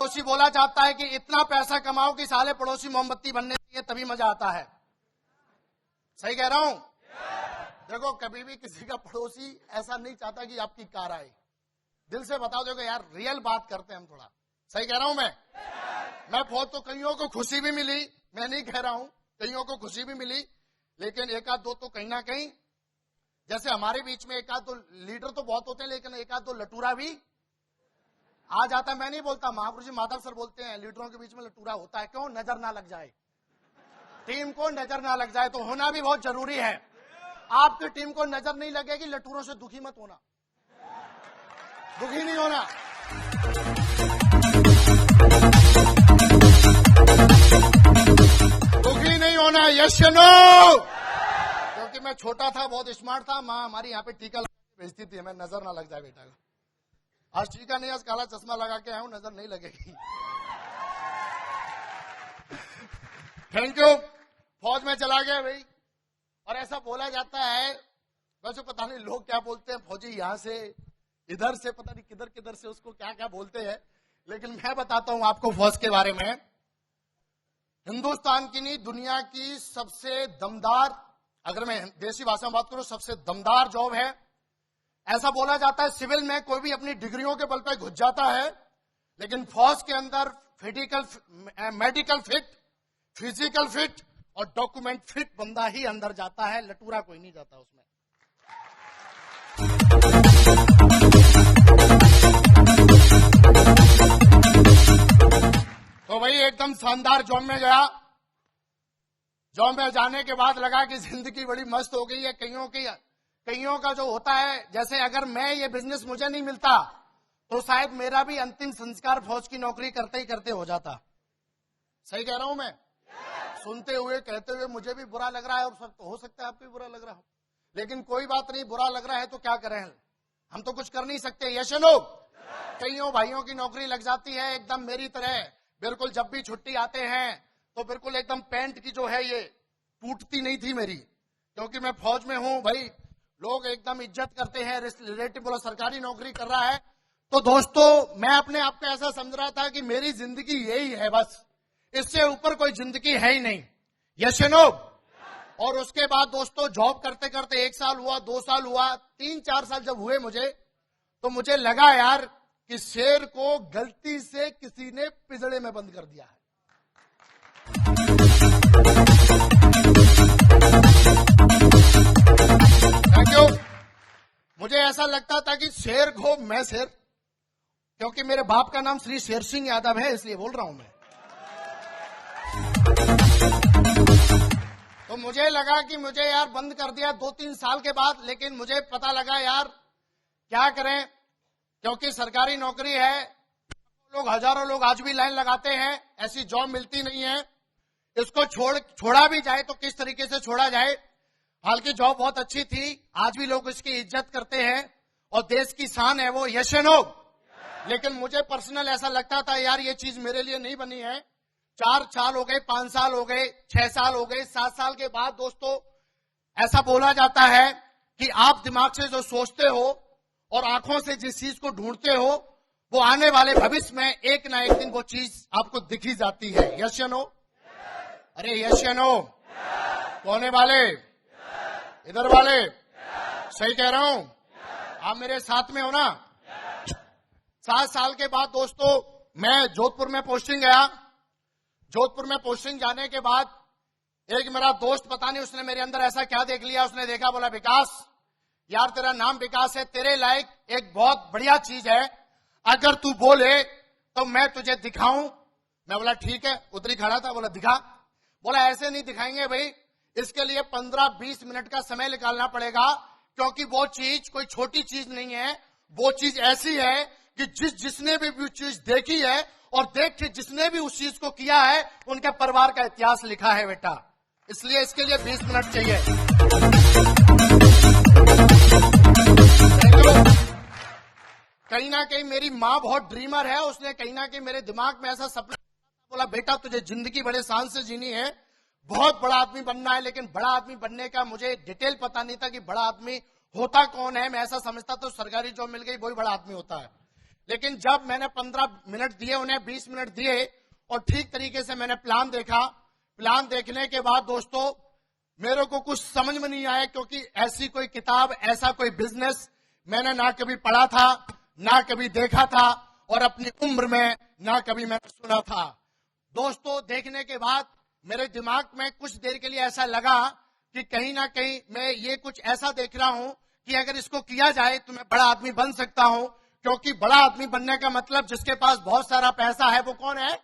पड़ोसी बोला जाता है कि इतना पैसा कमाओ कि साले पड़ोसी मोमबत्ती बनने चाहिए, तभी मजा आता है। सही कह रहा हूं? देखो, कभी भी किसी का पड़ोसी ऐसा नहीं चाहता कि आपकी कार आए। दिल से बता दो कि यार रियल बात करते हैं हम थोड़ा। सही कह रहा हूं मैं बहुत, तो कईयों को खुशी भी मिली, मैं नहीं कह रहा हूं, कईयों को खुशी भी मिली, लेकिन एक आध दो तो कहीं ना कहीं, जैसे हमारे बीच में एक आध दो लीडर तो बहुत होते हैं, लेकिन एक आध दो लटूरा भी आ जाता है। मैं नहीं बोलता, महापुरुष जी माधव सर बोलते हैं लीडरों के बीच में लटूरा होता है। क्यों? नजर ना लग जाए, टीम को नजर ना लग जाए, तो होना भी बहुत जरूरी है। आपकी टीम को नजर नहीं लगेगी, लटूरों से दुखी मत होना, दुखी नहीं होना। दुखी नहीं होना, यस या नो? क्योंकि मैं छोटा था, बहुत स्मार्ट था, माँ हमारी यहाँ पे टीका लगा के भेजती थी, मैं नजर ना लग जाए बेटा का। आज टीका नहीं, आज काला चश्मा लगा के आया हूं, नजर नहीं लगेगी। Thank you. फौज में चला गया भाई, और ऐसा बोला जाता है, वैसे पता नहीं लोग क्या बोलते हैं, फौजी यहां से इधर से, पता नहीं किधर किधर से उसको क्या क्या बोलते हैं, लेकिन मैं बताता हूं आपको फौज के बारे में। हिंदुस्तान की नहीं, दुनिया की सबसे दमदार, अगर मैं देसी भाषा में बात करूं, सबसे दमदार जॉब है। ऐसा बोला जाता है सिविल में कोई भी अपनी डिग्रियों के बल पर घुस जाता है, लेकिन फौज के अंदर मेडिकल फिट, फिजिकल फिट और डॉक्यूमेंट फिट बंदा ही अंदर जाता है, लटूरा कोई नहीं जाता उसमें। तो भाई एकदम शानदार जॉब में गया। जॉब में जाने के बाद लगा कि जिंदगी बड़ी मस्त हो गई है। कईयों का जो होता है, जैसे अगर मैं ये बिजनेस मुझे नहीं मिलता तो शायद मेरा भी अंतिम संस्कार फौज की नौकरी करते ही करते हो जाता। सही कह रहा हूं मैं? सुनते हुए कहते हुए मुझे भी बुरा लग रहा है, और हो सकता है आपको भी बुरा लग रहा हो, लेकिन कोई बात नहीं, बुरा लग रहा है तो क्या करें, हम तो कुछ कर नहीं सकते। Yes no? कईयों भाइयों की नौकरी लग जाती है एकदम मेरी तरह, बिल्कुल जब भी छुट्टी आते हैं तो बिल्कुल एकदम पैंट की जो है ये टूटती नहीं थी मेरी, क्योंकि मैं फौज में हूं भाई, लोग एकदम इज्जत करते हैं, रिलेटिव बोला सरकारी नौकरी कर रहा है। तो दोस्तों, मैं अपने आप को ऐसा समझ रहा था कि मेरी जिंदगी यही है, बस इससे ऊपर कोई जिंदगी है ही नहीं। Yes no? और उसके बाद दोस्तों जॉब करते करते 1 साल हुआ, 2 साल हुआ, 3-4 साल जब हुए मुझे, तो मुझे लगा यार कि शेर को गलती से किसी ने पिंजड़े में बंद कर दिया है। Thank you. मुझे ऐसा लगता था कि शेर को मैं शेर, क्योंकि मेरे बाप का नाम श्री शेर सिंह यादव है, इसलिए बोल रहा हूं मैं। तो मुझे लगा कि मुझे यार बंद कर दिया 2-3 साल के बाद, लेकिन मुझे पता लगा यार क्या करें, क्योंकि सरकारी नौकरी है, हजारों लोग आज भी लाइन लगाते हैं, ऐसी जॉब मिलती नहीं है। इसको छोड़ा भी जाए तो किस तरीके से छोड़ा जाए। हालांकि जॉब बहुत अच्छी थी, आज भी लोग इसकी इज्जत करते हैं और देश की शान है वो। Yes no? लेकिन मुझे पर्सनल ऐसा लगता था यार ये चीज मेरे लिए नहीं बनी है। 4 साल हो गए, 5 साल हो गए, 6 साल हो गए, 7 साल के बाद दोस्तों ऐसा बोला जाता है कि आप दिमाग से जो सोचते हो और आंखों से जिस चीज को ढूंढते हो, वो आने वाले भविष्य में एक ना एक दिन वो चीज आपको दिखी जाती है। यस या नो? अरे यस या नो? कोने वाले? इधर वाले? सही कह रहा हूं? आप मेरे साथ में हो ना? 7 साल के बाद दोस्तों मैं जोधपुर में पोस्टिंग गया। जोधपुर में पोस्टिंग जाने के बाद एक मेरा दोस्त, पता नहीं उसने मेरे अंदर ऐसा क्या देख लिया, उसने देखा, बोला विकास यार तेरा नाम विकास है, तेरे लायक एक बहुत बढ़िया चीज है, अगर तू बोले तो मैं तुझे दिखाऊं। मैं बोला ठीक है, उधर ही खड़ा था, बोला दिखा। बोला ऐसे नहीं दिखाएंगे भाई, इसके लिए 15-20 मिनट का समय निकालना पड़ेगा, क्योंकि वो चीज कोई छोटी चीज नहीं है। वो चीज ऐसी है कि जिसने भी वो चीज देखी है और देख के जिसने भी उस चीज को किया है, उनके परिवार का इतिहास लिखा है बेटा, इसलिए इसके लिए 20 मिनट चाहिए। कहीं ना कहीं मेरी माँ बहुत ड्रीमर है, उसने कहीं ना कहीं मेरे दिमाग में ऐसा सपना, बोला बेटा तुझे जिंदगी बड़े शान से जीनी है, बहुत बड़ा आदमी बनना है। लेकिन बड़ा आदमी बनने का मुझे डिटेल पता नहीं था कि बड़ा आदमी होता कौन है। मैं ऐसा समझता तो सरकारी जॉब मिल गई वही बड़ा आदमी होता है, लेकिन जब मैंने 15 मिनट दिए उन्हें, 20 मिनट दिए और ठीक तरीके से मैंने प्लान देखा, प्लान देखने के बाद दोस्तों मेरे को कुछ समझ में नहीं आया, क्योंकि ऐसी कोई किताब, ऐसा कोई बिजनेस मैंने ना कभी पढ़ा था, ना कभी देखा था, और अपनी उम्र में ना कभी मैंने सुना था। दोस्तों देखने के बाद मेरे दिमाग में कुछ देर के लिए ऐसा लगा कि कहीं ना कहीं मैं ये कुछ ऐसा देख रहा हूं कि अगर इसको किया जाए तो मैं बड़ा आदमी बन सकता हूं, क्योंकि बड़ा आदमी बनने का मतलब जिसके पास बहुत सारा पैसा है वो कौन है?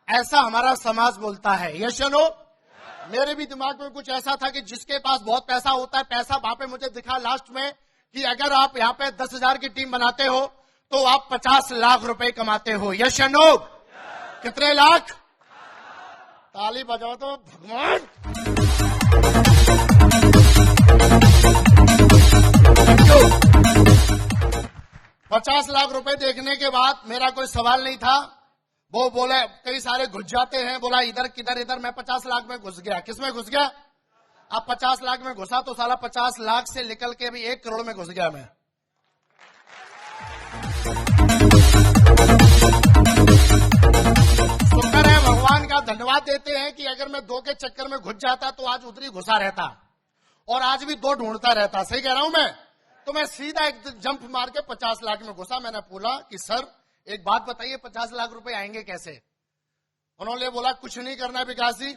ऐसा हमारा समाज बोलता है। यस या नो? मेरे भी दिमाग में कुछ ऐसा था कि जिसके पास बहुत पैसा होता है, पैसा वहां पे मुझे दिखा लास्ट में कि अगर आप यहाँ पे 10,000 की टीम बनाते हो तो आप 50 लाख रुपए कमाते हो। यस या नो? कितने लाख? ताली बजाओ तो भगवान। 50 लाख रुपए देखने के बाद मेरा कोई सवाल नहीं था। वो बोले कई सारे घुस जाते हैं, बोला इधर किधर, इधर। मैं 50 लाख में घुस गया। किस में घुस गया? अब 50 लाख में घुसा तो साला 50 लाख से निकल के अभी 1 करोड़ में घुस गया मैं। शुक्र है, भगवान का धन्यवाद देते हैं कि अगर मैं 2 के चक्कर में घुस जाता तो आज उधर ही घुसा रहता और आज भी 2 ढूंढता रहता। सही कह रहा हूं मैं? तो मैं सीधा एक जंप मार के 50 लाख में घुसा। मैंने बोला कि सर एक बात बताइए, 50 लाख रुपए आएंगे कैसे? उन्होंने बोला कुछ नहीं करना विकास जी,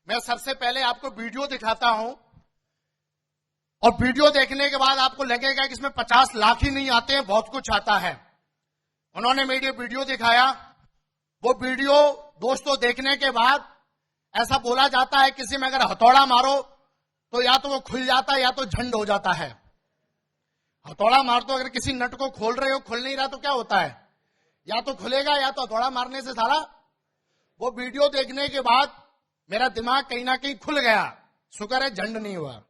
मैं सबसे पहले आपको वीडियो दिखाता हूं और वीडियो देखने के बाद आपको लगेगा कि इसमें 50 लाख ही नहीं आते हैं, बहुत कुछ आता है। उन्होंने मेरे वीडियो दिखाया। वो वीडियो दोस्तों देखने के बाद ऐसा बोला जाता है किसी में अगर हथौड़ा मारो तो या तो वो खुल जाता है या तो झंड हो जाता है। हथौड़ा मार तो अगर किसी नट को खोल रहे हो, खुल नहीं रहा तो क्या होता है? या तो खुलेगा या तो हथौड़ा मारने से सारा। वो वीडियो देखने के बाद मेरा दिमाग कहीं ना कहीं खुल गया। शुक्र है झंड नहीं हुआ।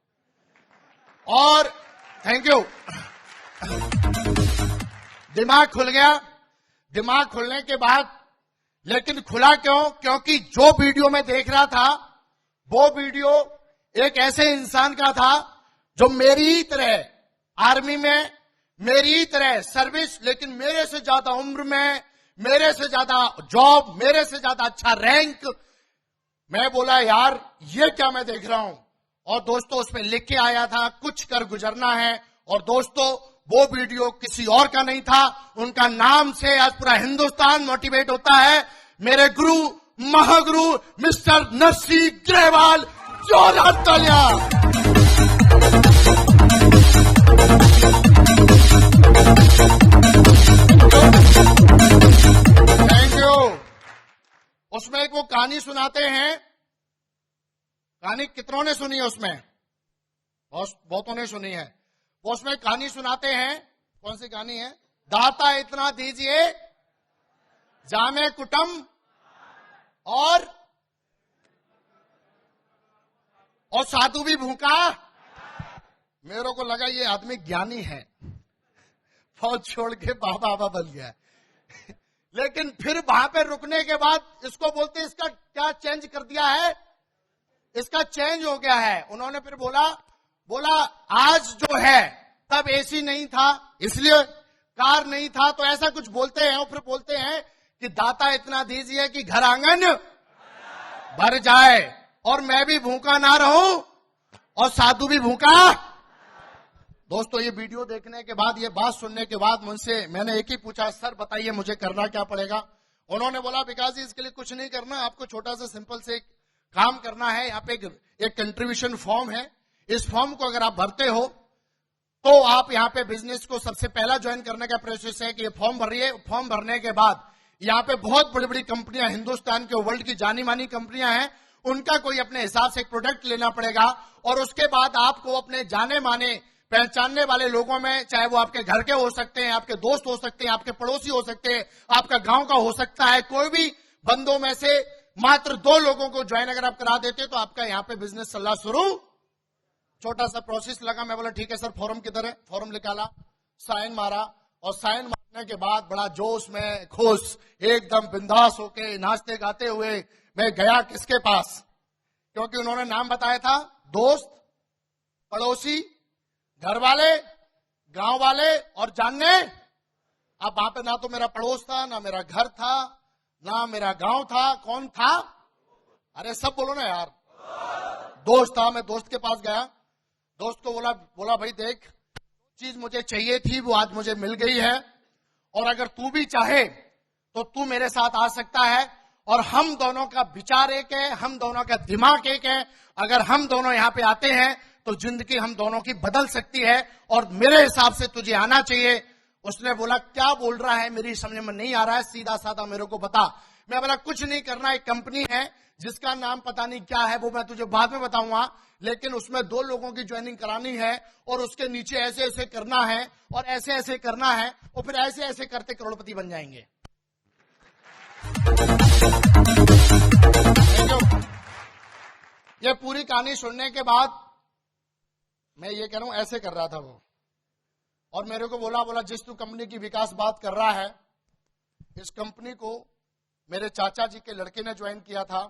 और थैंक यू, दिमाग खुल गया। दिमाग खुलने के बाद लेकिन खुला क्यों? क्योंकि जो वीडियो में देख रहा था वो वीडियो एक ऐसे इंसान का था जो मेरी तरह आर्मी में, मेरी तरह सर्विस, लेकिन मेरे से ज्यादा उम्र में, मेरे से ज्यादा जॉब, मेरे से ज्यादा अच्छा रैंक। मैं बोला यार ये क्या मैं देख रहा हूं? और दोस्तों उसमें लिख के आया था कुछ कर गुजरना है। और दोस्तों वो वीडियो किसी और का नहीं था, उनका नाम से आज पूरा हिंदुस्तान मोटिवेट होता है। मेरे गुरु, महागुरु मिस्टर नरसिंह ग्रेवाल। जोरदार तालियां। Thank you. उसमें एक वो कहानी सुनाते हैं। कहानी कितनों ने सुनी है? उसमें बहुतों ने सुनी है। वो उसमें कहानी सुनाते हैं। कौन सी कहानी है? दाता इतना दीजिए जामे कुटुंब और साधु भी भूखा। मेरे को लगा ये आदमी ज्ञानी है, फौज छोड़ के बाबा बन गया। लेकिन फिर वहां पे रुकने के बाद इसको बोलते इसका क्या चेंज कर दिया है? इसका चेंज हो गया है। उन्होंने फिर बोला आज जो है, तब एसी नहीं था इसलिए कार नहीं था, तो ऐसा कुछ बोलते हैं। और फिर बोलते हैं कि दाता इतना दीजिए कि घर आंगन भर जाए और मैं भी भूखा ना रहूं और साधु भी भूखा। दोस्तों ये वीडियो देखने के बाद, ये बात सुनने के बाद मुझसे मैंने एक ही पूछा, सर बताइए मुझे करना क्या पड़ेगा? उन्होंने बोला विकास जी इसके लिए कुछ नहीं करना, आपको छोटा सा सिंपल से एक काम करना है। यहाँ पे एक कंट्रीब्यूशन फॉर्म है। इस फॉर्म को अगर आप भरते हो तो आप यहाँ पे बिजनेस को सबसे पहला ज्वाइन करने का प्रोसेस है कि ये फॉर्म भरिए। फॉर्म भरने के बाद यहाँ पे बहुत बड़ी बड़ी कंपनियां, हिंदुस्तान के वर्ल्ड की जानी मानी कंपनियां हैं, उनका कोई अपने हिसाब से एक प्रोडक्ट लेना पड़ेगा। और उसके बाद आपको अपने जाने माने पहचानने वाले लोगों में, चाहे वो आपके घर के हो सकते हैं, आपके दोस्त हो सकते हैं, आपके पड़ोसी हो सकते हैं, आपका गांव का हो सकता है, कोई भी बंदों में से मात्र 2 लोगों को ज्वाइन अगर आप करा देते तो आपका यहाँ पे बिजनेस चलना शुरू। छोटा सा प्रोसेस लगा। मैं बोला ठीक है सर, फॉर्म किधर है? फॉर्म निकाला, साइन मारा और साइन मारने के बाद बड़ा जोश में, खुश, एकदम बिंदास होके नाचते गाते हुए मैं गया किसके पास? क्योंकि उन्होंने नाम बताया था, दोस्त, पड़ोसी, घर वाले, गांव वाले और जानने। अब वहां पे ना तो मेरा पड़ोस था, ना मेरा घर था, ना मेरा गांव था। कौन था? अरे सब बोलो ना यार। दोस्त था। मैं दोस्त के पास गया, दोस्त को बोला भाई देख, चीज मुझे चाहिए थी वो आज मुझे मिल गई है, और अगर तू भी चाहे तो तू मेरे साथ आ सकता है, और हम दोनों का विचार एक है, हम दोनों का दिमाग एक है। अगर हम दोनों यहां पे आते हैं तो जिंदगी हम दोनों की बदल सकती है, और मेरे हिसाब से तुझे आना चाहिए। उसने बोला क्या बोल रहा है, मेरी समझ में नहीं आ रहा है, सीधा साधा मेरे को बता। मैं बोला कुछ नहीं करना, एक कंपनी है जिसका नाम पता नहीं क्या है, वो मैं तुझे बाद में बताऊंगा, लेकिन उसमें 2 लोगों की ज्वाइनिंग करानी है, और उसके नीचे ऐसे ऐसे करना है, और ऐसे ऐसे करना है, और फिर ऐसे ऐसे करते करोड़पति बन जाएंगे। ये पूरी कहानी सुनने के बाद मैं ये कह रहा हूं, ऐसे कर रहा था वो, और मेरे को बोला जिस तू कंपनी की विकास बात कर रहा है, इस कंपनी को मेरे चाचा जी के लड़के ने ज्वाइन किया था,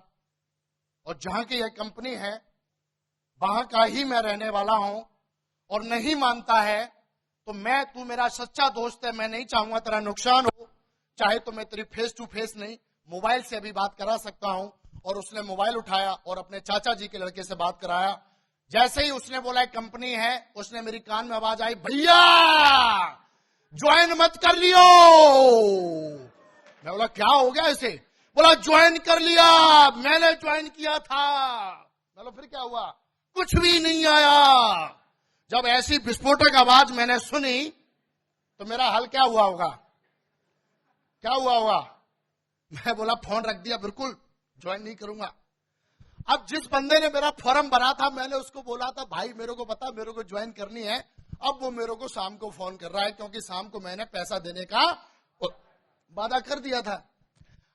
और जहां की यह कंपनी है वहां का ही मैं रहने वाला हूं, और नहीं मानता है तो तू मेरा सच्चा दोस्त है, मैं नहीं चाहूंगा तेरा नुकसान हो, चाहे तो मैं तेरी फेस टू फेस नहीं, मोबाइल से भी बात करा सकता हूं। और उसने मोबाइल उठाया और अपने चाचा जी के लड़के से बात कराया। जैसे ही उसने बोला एक कंपनी है, उसने मेरी कान में आवाज आई, भैया ज्वाइन मत कर लियो। मैं बोला क्या हो गया इसे? बोला ज्वाइन कर लिया, मैंने ज्वाइन किया था। मैं बोला फिर क्या हुआ? कुछ भी नहीं आया। जब ऐसी विस्फोटक आवाज मैंने सुनी तो मेरा हाल क्या हुआ होगा? क्या हुआ होगा? मैं बोला फोन रख दिया, बिल्कुल ज्वाइन नहीं करूंगा। अब जिस बंदे ने मेरा फॉर्म भरा था, मैंने उसको बोला था भाई मेरे को पता, मेरे को ज्वाइन करनी है। अब वो मेरे को शाम को फोन कर रहा है, क्योंकि शाम को मैंने पैसा देने का वादा कर दिया था।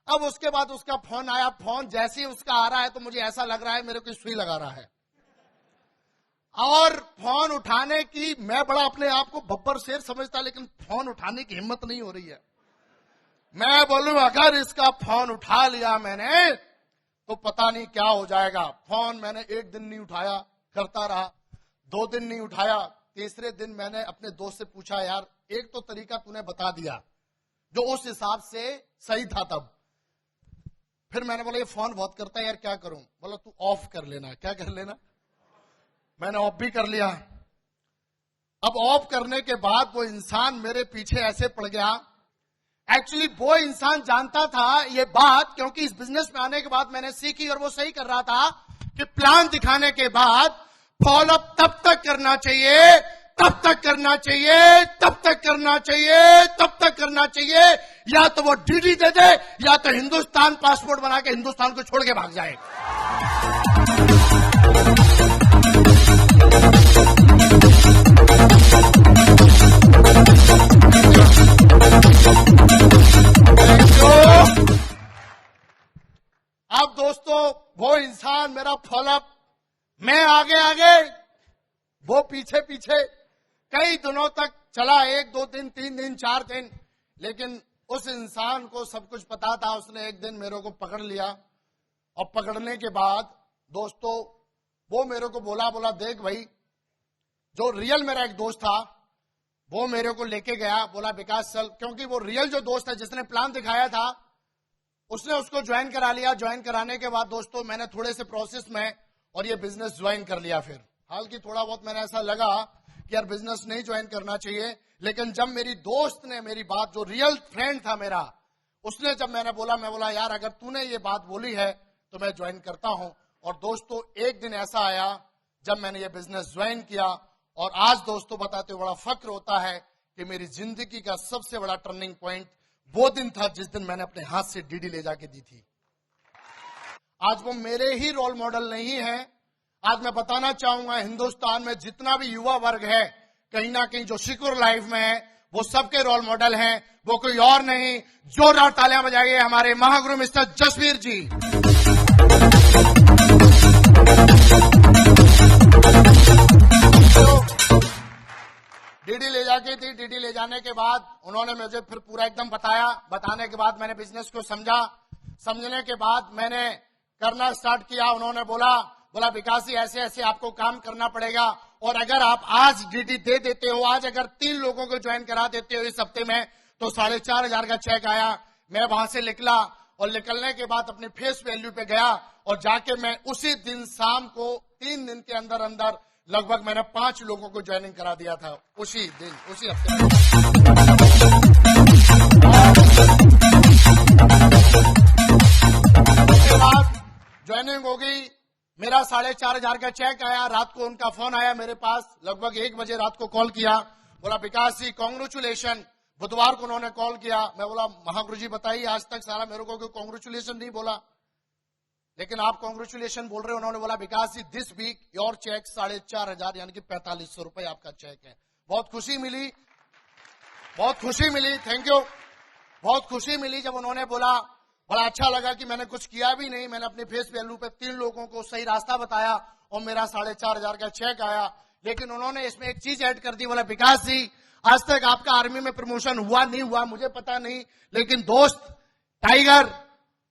अब उसके बाद उसका फोन आया, फोन जैसे ही उसका आ रहा है तो मुझे ऐसा लग रहा है मेरे को सुई लगा रहा है, और फोन उठाने की, मैं बड़ा अपने आप को बब्बर शेर समझता, लेकिन फोन उठाने की हिम्मत नहीं हो रही है। मैं बोलूं अगर इसका फोन उठा लिया मैंने तो पता नहीं क्या हो जाएगा। फोन मैंने 1 दिन नहीं उठाया, करता रहा, 2 दिन नहीं उठाया, तीसरे दिन मैंने अपने दोस्त से पूछा, यार एक तो तरीका तूने बता दिया जो उस हिसाब से सही था तब। फिर मैंने बोला ये फोन बहुत करता है यार, क्या करूं? बोला तू ऑफ कर लेना। क्या कर लेना? मैंने ऑफ भी कर लिया। अब ऑफ करने के बाद वो इंसान मेरे पीछे ऐसे पड़ गया। एक्चुअली वो इंसान जानता था ये बात, क्योंकि इस बिजनेस में आने के बाद मैंने सीखी, और वो सही कर रहा था कि प्लान दिखाने के बाद फॉलोअप तब तक करना चाहिए, तब तक करना चाहिए, तब तक करना चाहिए, तब तक करना चाहिए, या तो वो डीडी दे दे, या तो हिंदुस्तान पासपोर्ट बना के हिंदुस्तान को छोड़ के भाग जाए। अब दोस्तों वो इंसान मेरा फॉलोअप, मैं आगे आगे, वो पीछे पीछे, कई दिनों तक चला, 1 2 दिन 3 दिन 4 दिन, लेकिन उस इंसान को सब कुछ पता था। उसने एक दिन मेरे को पकड़ लिया, और पकड़ने के बाद दोस्तों वो मेरे को बोला देख भाई, जो रियल मेरा एक दोस्त था वो मेरे को लेके गया, बोला विकास चल, क्योंकि वो रियल जो दोस्त है जिसने प्लान दिखाया था उसने उसको ज्वाइन करा लिया। ज्वाइन कराने के बाद दोस्तों मैंने थोड़े से प्रोसेस में और ये बिजनेस ज्वाइन कर लिया। फिर हालांकि थोड़ा बहुत मैंने ऐसा लगा कि यार बिजनेस नहीं ज्वाइन करना चाहिए, लेकिन जब मेरी दोस्त ने मेरी बात, जो रियल फ्रेंड था मेरा, उसने जब मैं बोला यार अगर तूने ये बात बोली है तो मैं ज्वाइन करता हूं। और दोस्तों एक दिन ऐसा आया जब मैंने ये बिजनेस ज्वाइन किया, और आज दोस्तों बताते हुए बड़ा फक्र होता है कि मेरी जिंदगी का सबसे बड़ा टर्निंग पॉइंट वो दिन था जिस दिन मैंने अपने हाथ से डीडी ले जाके दी थी। आज वो मेरे ही रोल मॉडल नहीं है। आज मैं बताना चाहूंगा हिंदुस्तान में जितना भी युवा वर्ग है, कहीं ना कहीं जो सिक्योर लाइफ में है, वो सबके रोल मॉडल हैं। वो कोई और नहीं, जोरदार तालियां बजाइए हमारे महागुरु मिस्टर जसवीर जी। डीडी ले जाके थी। डीडी ले जाने के बाद उन्होंने मुझे फिर पूरा एकदम बताया। बताने के बाद मैंने बिजनेस को समझा। समझने के बाद मैंने करना स्टार्ट किया। उन्होंने बोला विकास जी ऐसे ऐसे आपको काम करना पड़ेगा, और अगर आप आज डीडी दे देते हो, आज अगर 3 लोगों को ज्वाइन करा देते हो इस हफ्ते में, तो 4,500 का चेक आया। मैं वहां से निकला और निकलने के बाद अपने फेस वैल्यू पे गया और जाके मैं उसी दिन शाम को 3 दिन के अंदर अंदर लगभग मैंने 5 लोगों को ज्वाइनिंग करा दिया था उसी दिन, उसी हफ्ते। उसके बाद ज्वाइनिंग हो गई, मेरा 4,500 का चेक आया। रात को उनका फोन आया मेरे पास, लगभग 1 बजे रात को कॉल किया, बोला विकास जी कॉन्ग्रेचुलेशन। बुधवार को उन्होंने कॉल किया, मैं बोला महागुरु जी बताइए, आज तक सारा मेरे को कॉन्ग्रेचुलेशन नहीं बोला, लेकिन आप कॉन्ग्रेचुलेशन बोल रहे हो। उन्होंने बोला विकास जी दिस वीक योर चेक 4,500 यानी कि 4500 रुपए आपका चेक है। बहुत खुशी मिली, बहुत खुशी मिली, थैंक यू। बहुत खुशी मिली जब उन्होंने बोला, बड़ा अच्छा लगा कि मैंने कुछ किया भी नहीं, मैंने अपने फेस वैल्यू पे 3 लोगों को सही रास्ता बताया और मेरा 4,500 का चेक आया। लेकिन उन्होंने इसमें एक चीज ऐड कर दी, बोला विकास जी आज तक आपका आर्मी में प्रमोशन हुआ नहीं हुआ मुझे पता नहीं, लेकिन दोस्त टाइगर,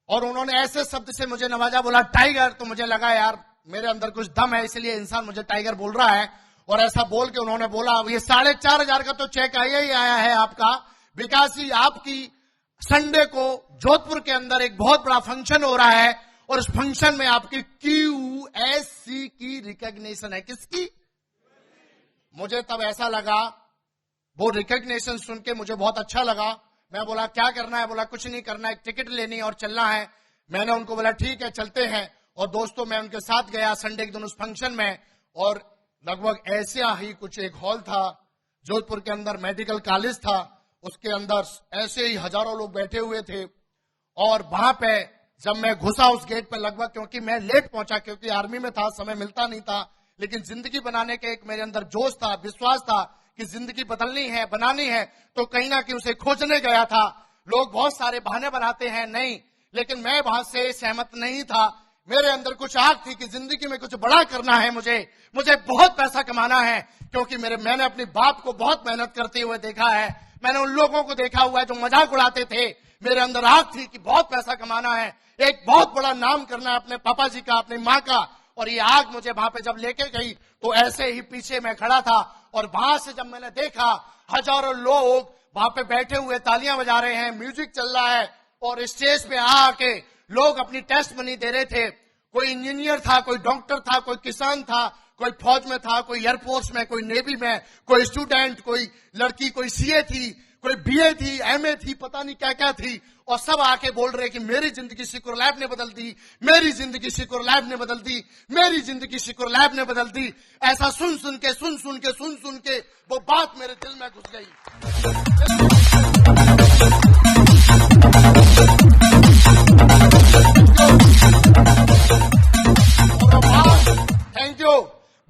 और उन्होंने ऐसे शब्द से मुझे नवाजा, बोला टाइगर, तो मुझे लगा यार मेरे अंदर कुछ दम है, इसलिए इंसान मुझे टाइगर बोल रहा है। और ऐसा बोल के उन्होंने बोला ये 4,500 का तो चेक आया ही आया है आपका विकास जी, आपकी संडे को जोधपुर के अंदर एक बहुत बड़ा फंक्शन हो रहा है और उस फंक्शन में आपकी QSC की रिकॉग्निशन है। किसकी? मुझे तब ऐसा लगा, वो रिकॉग्निशन सुन के मुझे बहुत अच्छा लगा। मैं बोला क्या करना है? बोला कुछ नहीं करना है, एक टिकट लेनी है और चलना है। मैंने उनको बोला ठीक है चलते हैं, और दोस्तों मैं उनके साथ गया संडे के दिन उस फंक्शन में। और लगभग ऐसा ही कुछ एक हॉल था जोधपुर के अंदर, मेडिकल कॉलेज था, उसके अंदर ऐसे ही हजारों लोग बैठे हुए थे। और वहां पे जब मैं घुसा उस गेट पे, लगभग क्योंकि मैं लेट पहुंचा, क्योंकि आर्मी में था, समय मिलता नहीं था, लेकिन जिंदगी बनाने के एक मेरे अंदर जोश था, विश्वास था कि जिंदगी बदलनी है, बनानी है, तो कहीं ना कहीं उसे खोजने गया था। लोग बहुत सारे बहाने बनाते हैं नहीं, लेकिन मैं वहां से सहमत नहीं था। मेरे अंदर कुछ आग थी कि जिंदगी में कुछ बड़ा करना है, मुझे बहुत पैसा कमाना है, क्योंकि मैंने अपने बाप को बहुत मेहनत करते हुए देखा है, मैंने उन लोगों को देखा हुआ है जो मजाक उड़ाते थे। मेरे अंदर आग थी कि बहुत पैसा कमाना है, एक बहुत बड़ा नाम करना है अपने पापा जी का, अपनी माँ का। और ये आग मुझे वहां पे जब लेके गई तो ऐसे ही पीछे मैं खड़ा था, और वहां से जब मैंने देखा हजारों लोग वहां पे बैठे हुए तालियां बजा रहे हैं, म्यूजिक चल रहा है, और स्टेज पे आके लोग अपनी टेस्ट मनी दे रहे थे। कोई इंजीनियर था, कोई डॉक्टर था, कोई किसान था, कोई फौज में था, कोई एयरफोर्स में, कोई नेवी में, कोई स्टूडेंट, कोई लड़की, कोई CA थी, कोई BA थी, MA थी, पता नहीं क्या क्या थी, और सब आके बोल रहे कि मेरी जिंदगी सिक्योर लैब ने बदल दी, मेरी जिंदगी सिक्योर लैब ने बदल दी, मेरी जिंदगी सिक्योर लैब ने बदल दी। ऐसा सुन सुन के वो बात मेरे दिल में घुस गई। Thank you.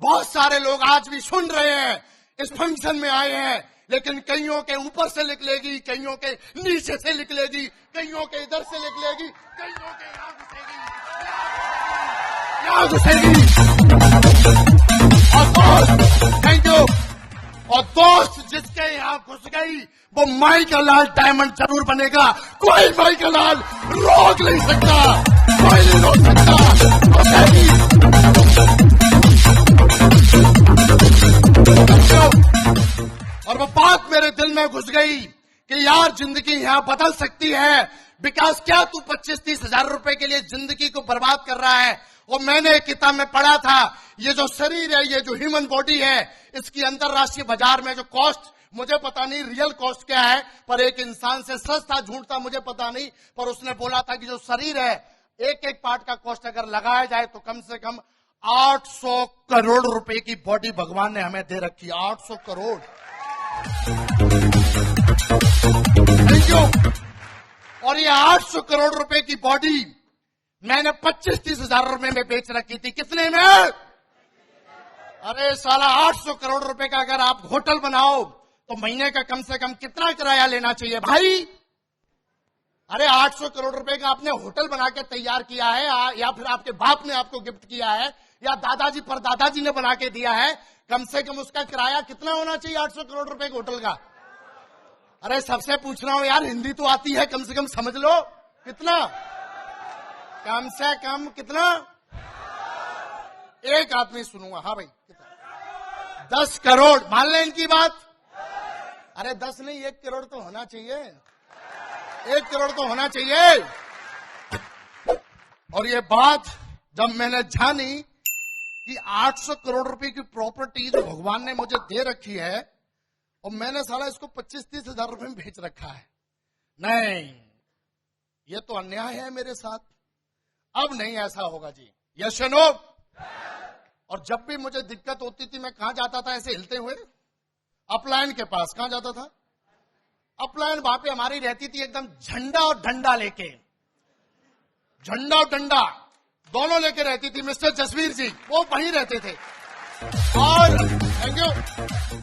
बहुत सारे लोग आज भी सुन रहे हैं, इस फंक्शन में आए हैं, लेकिन कईयों के ऊपर से निकलेगी, कईयों के नीचे से निकलेगी, कईयों के इधर से निकलेगी, कईयों के यहाँ घुसेगी। और दोस्त थैंक यू, और दोस्त जिसके यहाँ घुस गई वो माई का लाल डायमंड जरूर बनेगा। कोई माई का लाल रोक नहीं सकता, कोई नहीं रोक सकता। और वो बात मेरे दिल में घुस गई कि यार जिंदगी यहां बदल सकती है। विकास क्या तू 25-30 हजार रुपए के लिए जिंदगी को बर्बाद कर रहा है? और मैंने एक किताब में पढ़ा था, ये जो शरीर है, ये जो ह्यूमन बॉडी है, इसकी अंतरराष्ट्रीय बाजार में जो कॉस्ट, मुझे पता नहीं रियल कॉस्ट क्या है, पर एक इंसान से सच था झूठ था मुझे पता नहीं, पर उसने बोला था कि जो शरीर है, एक एक पार्ट का कॉस्ट अगर लगाया जाए तो कम से कम 800 करोड़ रुपए की बॉडी भगवान ने हमें दे रखी है। 800 करोड़। Thank you. और ये 800 करोड़ रुपए की बॉडी मैंने 25-30 हजार रुपए में बेच रखी थी। कितने में? अरे साला 800 करोड़ रुपए का अगर आप होटल बनाओ तो महीने का कम से कम कितना किराया लेना चाहिए भाई? अरे 800 करोड़ रुपए का आपने होटल बना के तैयार किया है, या फिर आपके बाप ने आपको गिफ्ट किया है, या दादाजी परदादाजी ने बना के दिया है, कम से कम उसका किराया कितना होना चाहिए 800 करोड़ रुपए के होटल का? अरे सबसे पूछ रहा हूं यार, हिंदी तो आती है, कम से कम समझ लो कितना, कम से कम कितना? एक आदमी सुनूंगा। हाँ भाई कितना? 10 करोड़ मान लें इनकी बात। अरे 10 नहीं, 1 करोड़ तो होना चाहिए, 1 करोड़ तो होना चाहिए। और ये बात जब मैंने जानी कि 800 करोड़ रुपए की प्रॉपर्टी जो भगवान ने मुझे दे रखी है और मैंने साला इसको 25-30 हजार रुपए में बेच रखा है, नहीं, ये तो अन्याय है मेरे साथ। अब नहीं ऐसा होगा जी, यस या नो। और जब भी मुझे दिक्कत होती थी मैं कहां जाता था ऐसे हिलते हुए? अपलाइन के पास। कहां जाता था? अपलाइन। वहां पे हमारी रहती थी एकदम झंडा और डंडा लेके, झंडा और डंडा दोनों लेके रहती थी मिस्टर जसवीर जी, वो वहीं रहते थे। और थैंक यू।